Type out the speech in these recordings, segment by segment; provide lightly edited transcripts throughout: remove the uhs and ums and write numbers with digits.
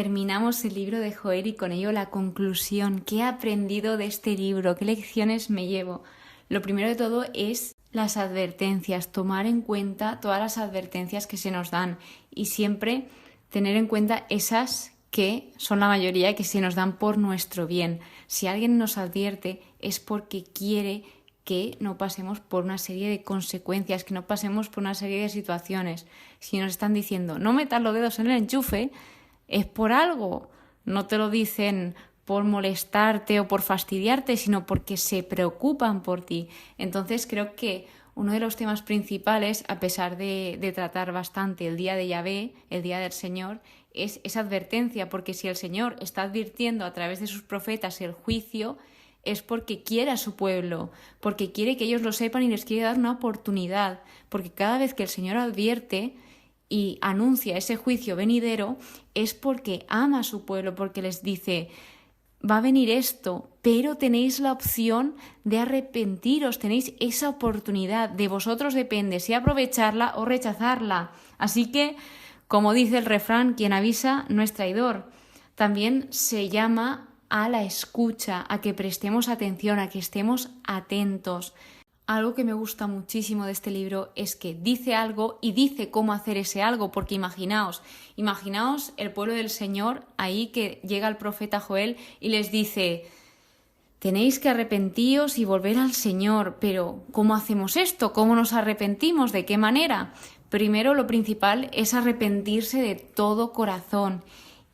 terminamos el libro de Joel y con ello la conclusión. ¿Qué he aprendido de este libro? ¿Qué lecciones me llevo? Lo primero de todo es las advertencias, tomar en cuenta todas las advertencias que se nos dan y siempre tener en cuenta esas que son la mayoría que se nos dan por nuestro bien. Si alguien nos advierte es porque quiere que no pasemos por una serie de consecuencias, que no pasemos por una serie de situaciones. Si nos están diciendo no metas los dedos en el enchufe, es por algo. No te lo dicen por molestarte o por fastidiarte, sino porque se preocupan por ti. Entonces creo que uno de los temas principales, a pesar de tratar bastante el día de Yahvé, el día del Señor, es esa advertencia, porque si el Señor está advirtiendo a través de sus profetas el juicio, es porque quiere a su pueblo, porque quiere que ellos lo sepan y les quiere dar una oportunidad, porque cada vez que el Señor advierte y anuncia ese juicio venidero, es porque ama a su pueblo, porque les dice, va a venir esto, pero tenéis la opción de arrepentiros, tenéis esa oportunidad, de vosotros depende si aprovecharla o rechazarla. Así que, como dice el refrán, quien avisa no es traidor. También se llama a la escucha, a que prestemos atención, a que estemos atentos. Algo que me gusta muchísimo de este libro es que dice algo y dice cómo hacer ese algo, porque imaginaos el pueblo del Señor ahí que llega el profeta Joel y les dice, tenéis que arrepentiros y volver al Señor, pero ¿cómo hacemos esto? ¿Cómo nos arrepentimos? ¿De qué manera? Primero, lo principal es arrepentirse de todo corazón.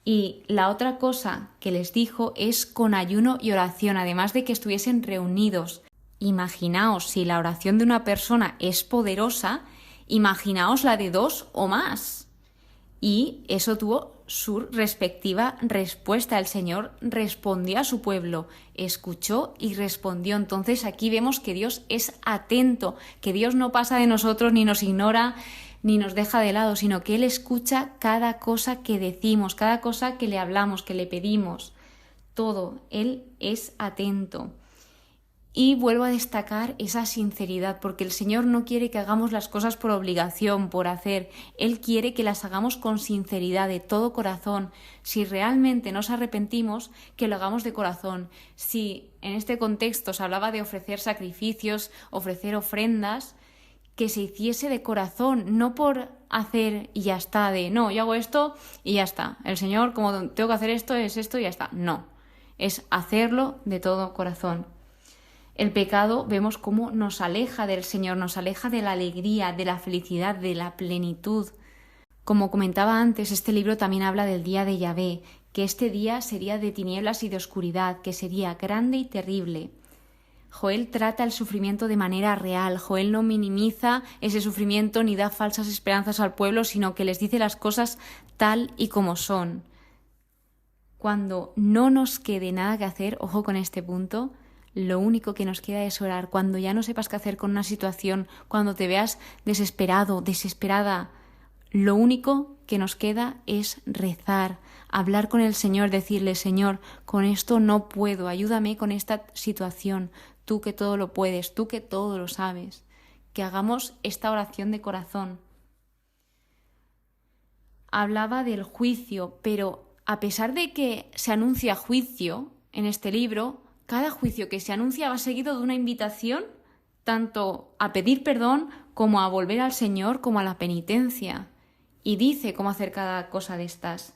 Y la otra cosa que les dijo es con ayuno y oración, además de que estuviesen reunidos. Imaginaos, si la oración de una persona es poderosa, imaginaos la de 2 o más. Y eso tuvo su respectiva respuesta. El Señor respondió a su pueblo, escuchó y respondió. Entonces aquí vemos que Dios es atento, que Dios no pasa de nosotros ni nos ignora ni nos deja de lado, sino que Él escucha cada cosa que decimos, cada cosa que le hablamos, que le pedimos. Todo, Él es atento. Y vuelvo a destacar esa sinceridad, porque el Señor no quiere que hagamos las cosas por obligación, por hacer. Él quiere que las hagamos con sinceridad, de todo corazón. Si realmente nos arrepentimos, que lo hagamos de corazón. Si en este contexto se hablaba de ofrecer sacrificios, ofrecer ofrendas, que se hiciese de corazón, no por hacer y ya está, de no, yo hago esto y ya está. El Señor, como tengo que hacer esto, es esto y ya está. No, es hacerlo de todo corazón. El pecado vemos cómo nos aleja del Señor, nos aleja de la alegría, de la felicidad, de la plenitud. Como comentaba antes, este libro también habla del día de Yahvé, que este día sería de tinieblas y de oscuridad, que sería grande y terrible. Joel trata el sufrimiento de manera real. Joel no minimiza ese sufrimiento ni da falsas esperanzas al pueblo, sino que les dice las cosas tal y como son. Cuando no nos quede nada que hacer, ojo con este punto, lo único que nos queda es orar. Cuando ya no sepas qué hacer con una situación, cuando te veas desesperado, desesperada, lo único que nos queda es rezar, hablar con el Señor, decirle, Señor, con esto no puedo, ayúdame con esta situación, tú que todo lo puedes, tú que todo lo sabes. Que hagamos esta oración de corazón. Hablaba del juicio, pero a pesar de que se anuncia juicio en este libro, cada juicio que se anuncia va seguido de una invitación tanto a pedir perdón como a volver al Señor, como a la penitencia. Y dice cómo hacer cada cosa de estas.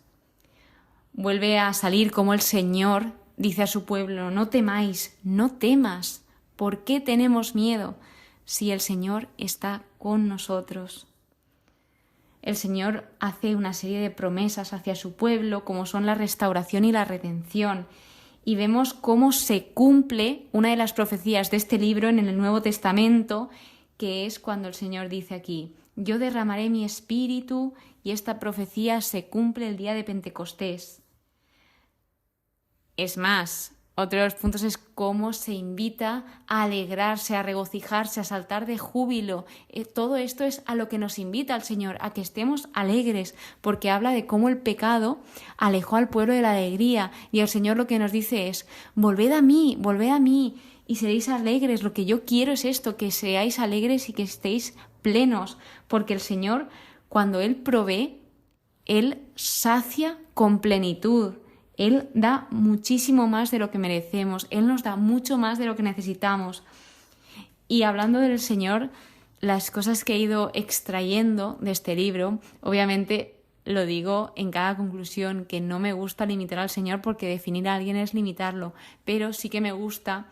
Vuelve a salir como el Señor dice a su pueblo, no temáis, no temas. ¿Por qué tenemos miedo si el Señor está con nosotros? El Señor hace una serie de promesas hacia su pueblo, como son la restauración y la redención. Y vemos cómo se cumple una de las profecías de este libro en el Nuevo Testamento, que es cuando el Señor dice aquí, yo derramaré mi espíritu, y esta profecía se cumple el día de Pentecostés. Es más, otro de los puntos es cómo se invita a alegrarse, a regocijarse, a saltar de júbilo. Todo esto es a lo que nos invita el Señor, a que estemos alegres, porque habla de cómo el pecado alejó al pueblo de la alegría. Y el Señor lo que nos dice es, volved a mí, y seréis alegres. Lo que yo quiero es esto, que seáis alegres y que estéis plenos, porque el Señor, cuando Él provee, Él sacia con plenitud. Él da muchísimo más de lo que merecemos. Él nos da mucho más de lo que necesitamos. Y hablando del Señor, las cosas que he ido extrayendo de este libro, obviamente lo digo en cada conclusión, que no me gusta limitar al Señor porque definir a alguien es limitarlo, pero sí que me gusta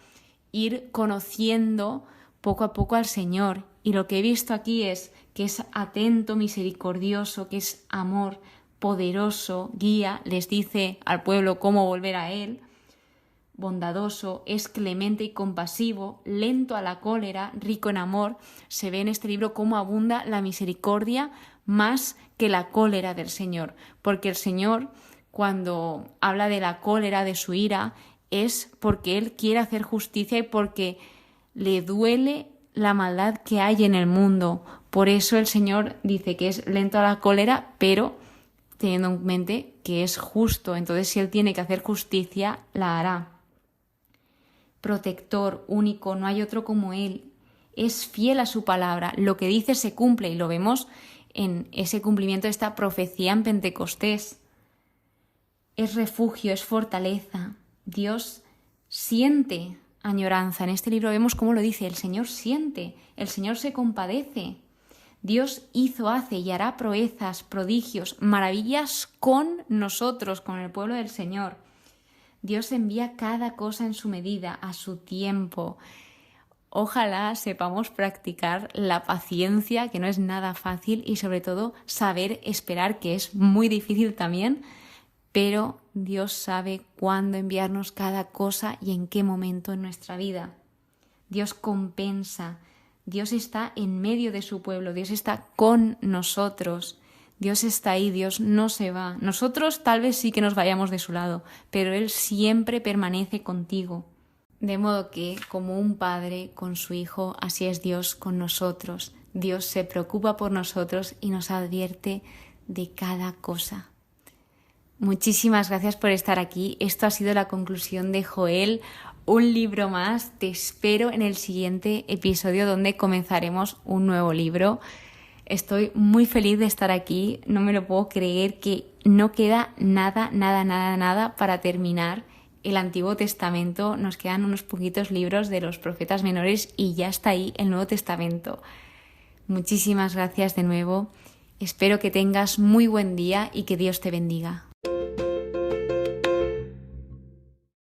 ir conociendo poco a poco al Señor. Y lo que he visto aquí es que es atento, misericordioso, que es amor, poderoso, guía, les dice al pueblo cómo volver a Él, bondadoso, es clemente y compasivo, lento a la cólera, rico en amor. Se ve en este libro cómo abunda la misericordia más que la cólera del Señor, porque el Señor, cuando habla de la cólera, de su ira, es porque Él quiere hacer justicia y porque le duele la maldad que hay en el mundo. Por eso el Señor dice que es lento a la cólera, pero teniendo en mente que es justo. Entonces, si Él tiene que hacer justicia, la hará. Protector, único, no hay otro como Él. Es fiel a su palabra. Lo que dice se cumple y lo vemos en ese cumplimiento de esta profecía en Pentecostés. Es refugio, es fortaleza. Dios siente añoranza. En este libro vemos cómo lo dice. El Señor siente, el Señor se compadece. Dios hizo, hace y hará proezas, prodigios, maravillas con nosotros, con el pueblo del Señor. Dios envía cada cosa en su medida, a su tiempo. Ojalá sepamos practicar la paciencia, que no es nada fácil, y sobre todo saber esperar, que es muy difícil también, pero Dios sabe cuándo enviarnos cada cosa y en qué momento en nuestra vida. Dios compensa, Dios está en medio de su pueblo, Dios está con nosotros, Dios está ahí, Dios no se va. Nosotros tal vez sí que nos vayamos de su lado, pero Él siempre permanece contigo. De modo que, como un padre con su hijo, así es Dios con nosotros. Dios se preocupa por nosotros y nos advierte de cada cosa. Muchísimas gracias por estar aquí. Esto ha sido la conclusión de Joel, un libro más. Te espero en el siguiente episodio donde comenzaremos un nuevo libro. Estoy muy feliz de estar aquí. No me lo puedo creer que no queda nada para terminar el Antiguo Testamento. Nos quedan unos poquitos libros de los profetas menores y ya está ahí el Nuevo Testamento. Muchísimas gracias de nuevo. Espero que tengas muy buen día y que Dios te bendiga.